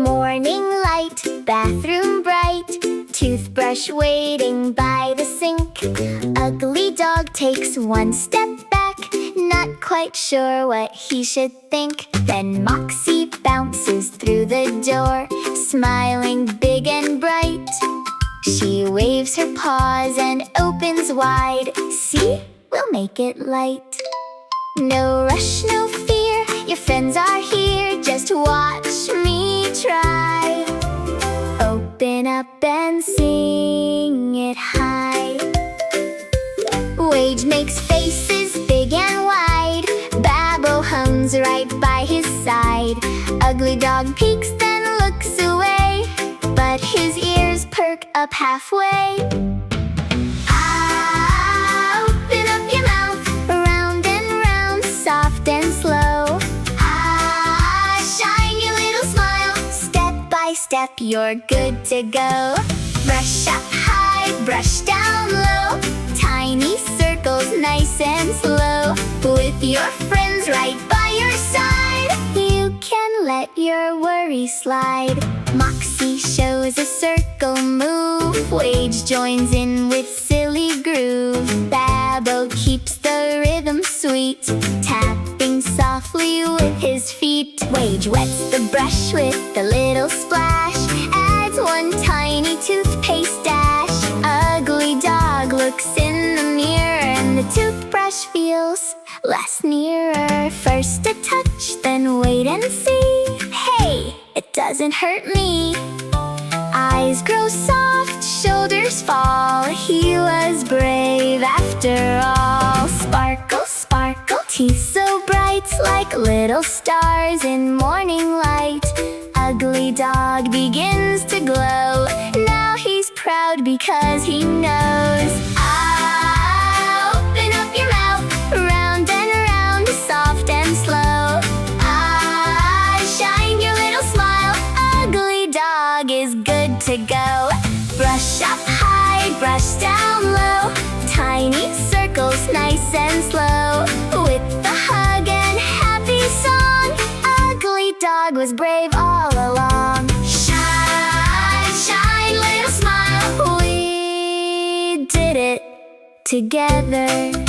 Morning light, bathroom bright, toothbrush waiting by the sink. Ugly dog takes one step back, not quite sure what he should think. Then Moxy bounces through the door, smiling big and bright. She waves her paws and opens wide. See, we'll make it light. No rush, no fear, your friends are here. Just watch me try. Open up and sing it high. Wage makes faces big and wide. Babo hums right by his side. Ugly dog peeks then looks away, but his ears perk up halfway. Ah, open up your mouth, round and round, soft and slow. Ah, shine your little smile, step by step you're good to go. Brush up high, brush down low, tiny circles nice and slow. With your friends right by your side, you can let your worries slide. Moxy shows a circle move, Wage joins in with silly groove. Babo keeps the rhythm sweet, tapping softly with his feet. Wage wets the brush with a little splash, adds one tiny toothpaste dash. Ugly dog looks in the mirror and the toothbrush feels less nearer. First a touch, then wait and see. Hey, it doesn't hurt me. Eyes grow soft, shoulders fall. He was brave after all. Sparkle, sparkle, teeth so bright, like little stars in morning light. Ugly dog begins to glow. Now he's proud because he knows. Ah, open up your mouth, round and round, soft and slow. Ah, shine your little smile, ugly dog is good to go. Brush up high, brush down low, tiny circles nice and slow. With the hug and happy song, ugly dog was brave all along. Shine, shine, little smile, we did it together.